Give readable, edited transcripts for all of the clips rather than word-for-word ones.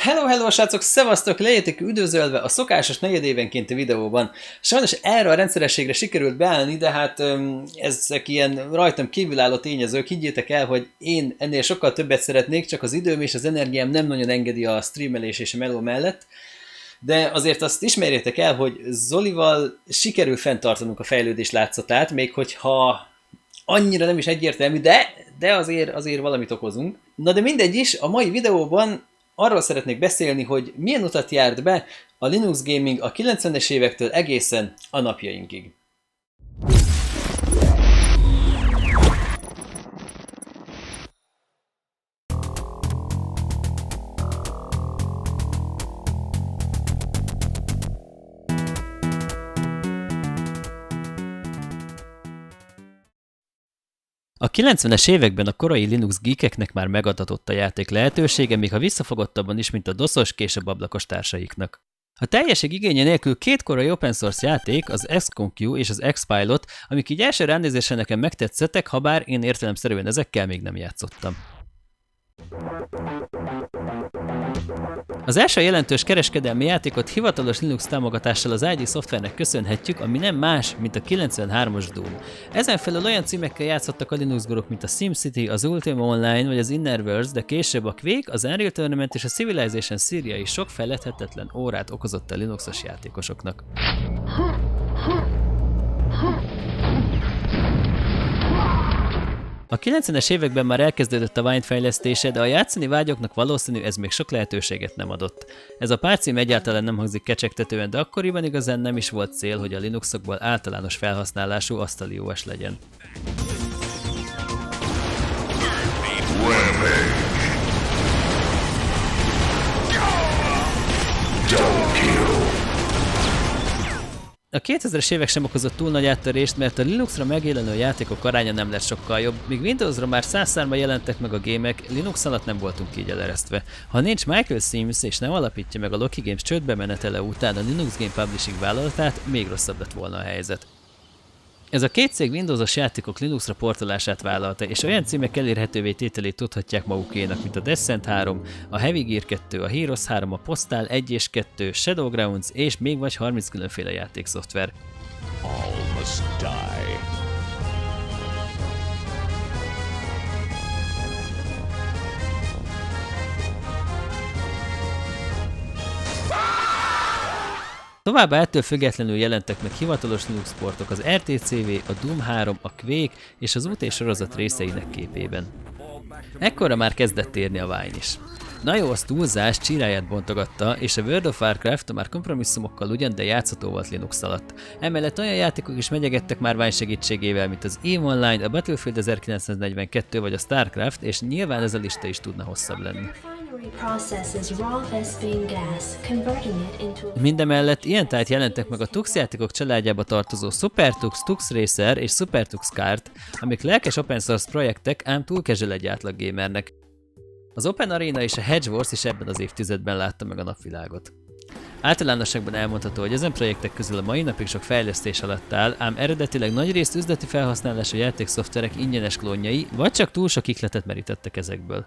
Hello, srácok, szevasztok, legyetek üdvözölve a szokásos negyedévenkénti videóban. Sajnos erre a rendszerességre sikerült beállni, de hát ezek ilyen rajtam kívülálló tényezők, higgyétek el, hogy én ennél sokkal többet szeretnék, csak az időm és az energiám nem nagyon engedi a streamelés és a meló mellett. De azért azt ismerjétek el, hogy Zolival sikerül fenntartanunk a fejlődés látszatát, még hogyha annyira nem is egyértelmű, de azért valamit okozunk. Na de mindegy is, a mai videóban arról szeretnék beszélni, hogy milyen utat járt be a Linux Gaming a 90-es évektől egészen a napjainkig. A 90-es években a korai Linux geekeknek már megadatott a játék lehetősége, még ha visszafogottabban is, mint a DOS-os, később ablakos társaiknak. A teljesség igénye nélkül két korai open source játék, az XCOM-Q és az Xpilot, amik így első ránézésre nekem megtetszettek, habár én értelemszerűen ezekkel még nem játszottam. Az első jelentős kereskedelmi játékot hivatalos Linux támogatással az ID Softwarenek köszönhetjük, ami nem más, mint a 93-as Doom. Ezen felül olyan címekkel játszottak a Linux guruk, mint a SimCity, az Ultima Online vagy az Innerverse, de később a Quake, az Unreal Tournament és a Civilization Syria is sok feledhetetlen órát okozott a Linuxos játékosoknak. A 90-es években már elkezdődött a Wine fejlesztése, de a játszani vágyoknak valószínű ez még sok lehetőséget nem adott. Ez a pár cím egyáltalán nem hangzik kecsegtetően, de akkoriban igazán nem is volt cél, hogy a Linuxokból általános felhasználású asztali OS legyen. A 2000-es évek sem okozott túl nagy áttörést, mert a Linuxra megjelenő játékok aránya nem lett sokkal jobb, míg Windowsra már 100-szárban jelentek meg a gémek, Linux alatt nem voltunk így eleresztve. Ha nincs Michael Sims és nem alapítja meg a Loki Games csődbe menetele után a Linux Game Publishing vállalatát, még rosszabb lett volna a helyzet. Ez a két cég Windowsos játékok Linuxra portolását vállalta, és olyan címek elérhetővé tételét tudhatják magukénak, mint a Descent 3, a Heavy Gear 2, a Heroes 3, a Postal 1 és 2, Shadowgrounds és még vagy 30 különféle játékszoftver. All must die. Továbbá ettől függetlenül jelentek meg hivatalos Linux portok az RTCV, a Doom 3, a Quake és az UT sorozat részeinek képében. Ekkorra már kezdett érni a Wine is. Na jó, az túlzás, csíráját bontogatta, és a World of Warcraft már kompromisszumokkal ugyan, de játszható volt Linux alatt. Emellett olyan játékok is megyegettek már Wine segítségével, mint az EVE Online, a Battlefield 1942 vagy a Starcraft, és nyilván ez a lista is tudna hosszabb lenni. Mindemellett ilyen tájt jelentek meg a Tux játékok családjába tartozó SuperTux, Tux Racer és SuperTux Kart, amik lelkes open source projektek, ám túl casual egy átlag gamernek. Az Open Arena és a Hedge Wars is ebben az évtizedben látta meg a napvilágot. Általánosságban elmondható, hogy ezen projektek közül a mai napig sok fejlesztés alatt áll, ám eredetileg nagyrészt üzleti felhasználású játékszoftverek ingyenes klónjai, vagy csak túl sok ikletet merítettek ezekből.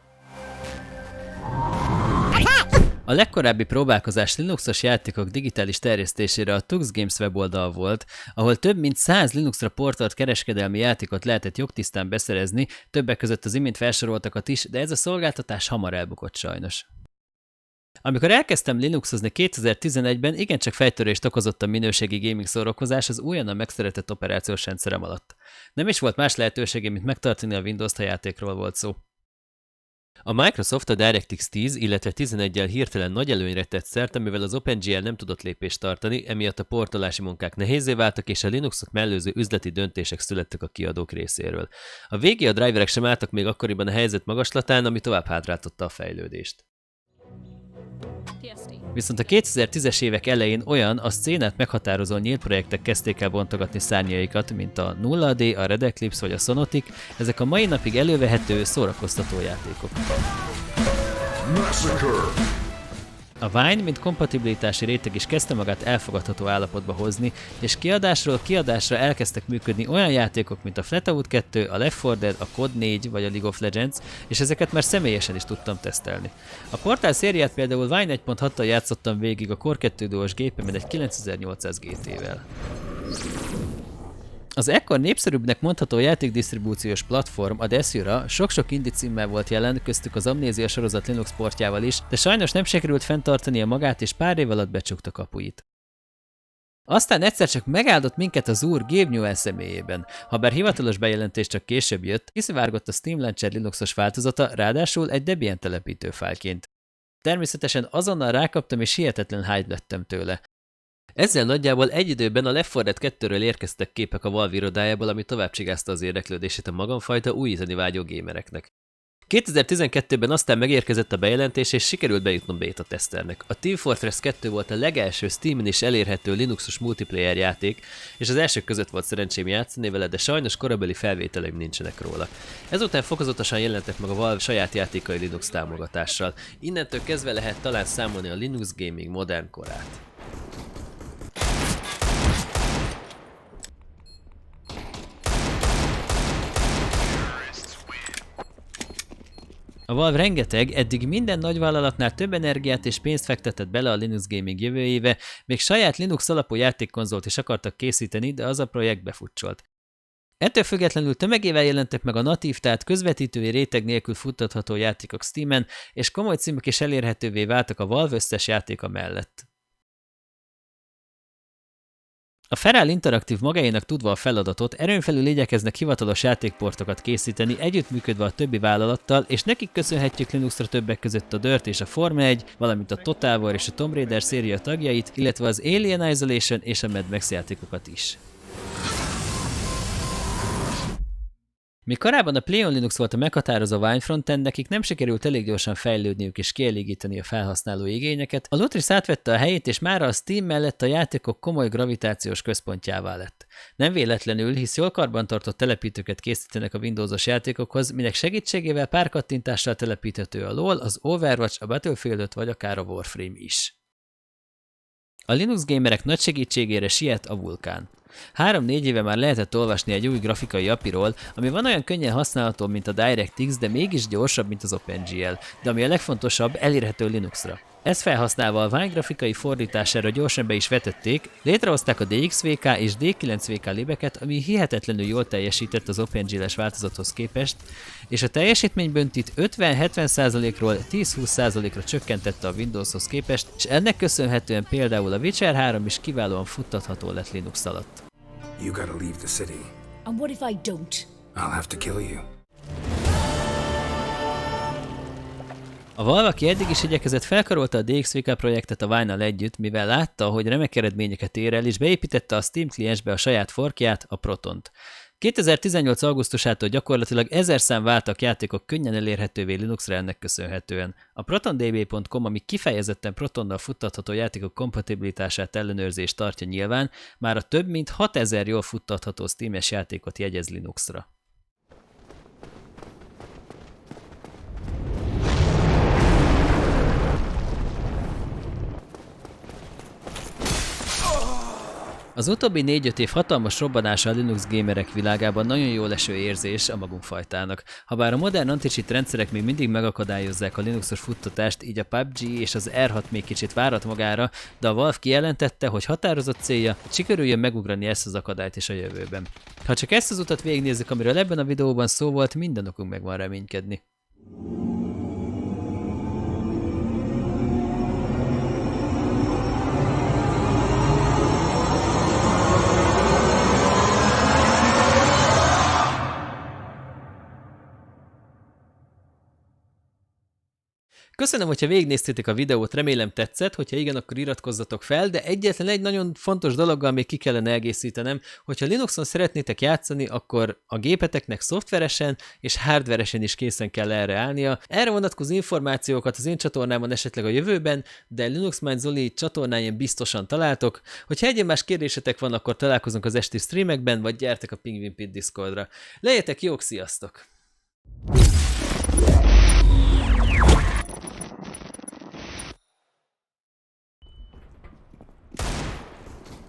A legkorábbi próbálkozás Linuxos játékok digitális terjesztésére a Tux Games weboldal volt, ahol több mint 100 Linuxra portolt kereskedelmi játékot lehetett jogtisztán beszerezni, többek között az imént felsoroltakat is, de ez a szolgáltatás hamar elbukott sajnos. Amikor elkezdtem Linuxozni 2011-ben, igencsak fejtörést okozott a minőségi gaming szórakozás az újonnan megszeretett operációs rendszerem alatt. Nem is volt más lehetősége, mint megtartani a Windows-t, ha játékról volt szó. A Microsoft a DirectX 10, illetve 11-jel hirtelen nagy előnyre tett szert, amivel az OpenGL nem tudott lépést tartani, emiatt a portolási munkák nehézzé váltak, és a Linuxot mellőző üzleti döntések születtek a kiadók részéről. A végé a driverek sem álltak még akkoriban a helyzet magaslatán, ami tovább hátráltatta a fejlődést. Viszont a 2010-es évek elején olyan a szcénát meghatározó nyílt projektek kezdték el bontogatni szárnyaikat, mint a 0D, a Red Eclipse vagy a Sonotic, ezek a mai napig elővehető, szórakoztató játékok. A Wine, mint kompatibilitási réteg is kezdte magát elfogadható állapotba hozni, és kiadásról kiadásra elkezdtek működni olyan játékok, mint a Flatout 2, a Left 4 Dead, a COD 4 vagy a League of Legends, és ezeket már személyesen is tudtam tesztelni. A Portal szériát például Wine 1.6-tal játszottam végig a Core 2 Duo-s gépemen egy 9800 GT-vel. Az ekkor népszerűbbnek mondható játékdisztribúciós platform, a Desura, sok-sok indie címmel volt jelen, köztük az Amnézia sorozat Linux portjával is, de sajnos nem sikerült fenntartania magát, és pár év alatt becsukta kapuit. Aztán egyszer csak megáldott minket az úr Gabe Newell személyében. Habár hivatalos bejelentés csak később jött, kiszivárgott a Steam Launcher Linuxos változata, ráadásul egy Debian telepítőfájlként. Természetesen azonnal rákaptam, és hihetetlen hype lettem tőle. Ezzel nagyjából egy időben a Left 4 Dead 2-ről érkeztek képek a Valve irodájából, ami tovább csigázta az érdeklődését a magamfajta újítani vágyó gamereknek. 2012-ben aztán megérkezett a bejelentés, és sikerült bejutnom beta teszternek. A Team Fortress 2 volt a legelső Steamen is elérhető Linuxos multiplayer játék, és az elsők között volt szerencsém játszani vele, de sajnos korabeli felvételeim nincsenek róla. Ezután fokozatosan jelentek meg a Valve saját játékai Linux támogatással. Innentől kezdve lehet talán számolni a Linux gaming modern korát. A Valve rengeteg, eddig minden nagyvállalatnál több energiát és pénzt fektetett bele a Linux Gaming jövőjébe, még saját Linux alapú játékkonzolt is akartak készíteni, de az a projekt befutcsolt. Ettől függetlenül tömegével jelentek meg a natív, tehát közvetítői réteg nélkül futtatható játékok Steamen, és komoly címek is elérhetővé váltak a Valve összes játéka mellett. A Feral Interactive magáénak tudva a feladatot, erőn felül igyekeznek hivatalos játékportokat készíteni, együttműködve a többi vállalattal, és nekik köszönhetjük Linuxra többek között a Dirt és a Forma 1, valamint a Total War és a Tomb Raider széria tagjait, illetve az Alien Isolation és a Mad Max játékokat is. Míg korábban a Play on Linux volt a meghatározó Wine frontend, nekik nem sikerült elég gyorsan fejlődniük és kielégíteni a felhasználó igényeket, a Lutris átvette a helyét, és mára a Steam mellett a játékok komoly gravitációs központjává lett. Nem véletlenül, hisz jól karbantartott telepítőket készítenek a Windowsos játékokhoz, minek segítségével pár kattintással telepíthető a LoL, az Overwatch, a Battlefield 5 vagy akár a Warframe is. A Linux gamerek nagy segítségére siet a Vulkan. 3-4 éve már lehetett olvasni egy új grafikai API-ról, ami van olyan könnyen használható, mint a DirectX, de mégis gyorsabb, mint az OpenGL, de ami a legfontosabb, elérhető Linuxra. Ezt felhasználva a Wine grafikai fordítására gyorsan be is vetették, létrehozták a DXVK és D9VK libeket, ami hihetetlenül jól teljesített az OpenGL-es változathoz képest, és a teljesítményböntit 50-70%-ról 10-20%-ra csökkentette a Windowshoz képest, és ennek köszönhetően például a Witcher 3 is kiválóan futtatható lett Linux alatt. You gotta leave the city. And what if I don't? I'll have to kill you. A Valve, aki eddig is igyekezett, felkarolta a DXVK projektet a Wine-nal együtt, mivel látta, hogy remek eredményeket ér el, és beépítette a Steam kliensbe a saját forkját, a Protont. 2018. augusztusától gyakorlatilag 1000 szám váltak játékok könnyen elérhetővé Linuxra ennek köszönhetően. A protondb.com, ami kifejezetten Protonnal futtatható játékok kompatibilitását ellenőrzi és tartja nyilván, már a több mint 6000 jól futtatható Steam-es játékot jegyez Linuxra. Az utóbbi 4-5 év hatalmas robbanása a Linux gamerek világában nagyon jól eső érzés a magunk fajtának. Habár a modern anti-cheat rendszerek még mindig megakadályozzák a Linuxos futtatást, így a PUBG és az R6 még kicsit várat magára, de a Valve kijelentette, hogy határozott célja, hogy sikerüljön megugrani ezt az akadályt is a jövőben. Ha csak ezt az utat végignézzük, amiről ebben a videóban szó volt, minden okunk megvan reménykedni. Köszönöm, hogyha végignéztétek a videót, remélem tetszett, hogyha igen, akkor iratkozzatok fel, de egyetlen egy nagyon fontos dologgal még ki kellene egészítenem, hogyha Linuxon szeretnétek játszani, akkor a gépeteknek szoftveresen és hardveresen is készen kell erre állnia. Erre vonatkozó információkat az én csatornámon esetleg a jövőben, de Linux Mind Zoli csatornáján biztosan találtok. Hogyha egyéb más kérdésetek van, akkor találkozunk az esti streamekben, vagy gyertek a Penguin Pit Discordra. Legyetek jók, sziasztok!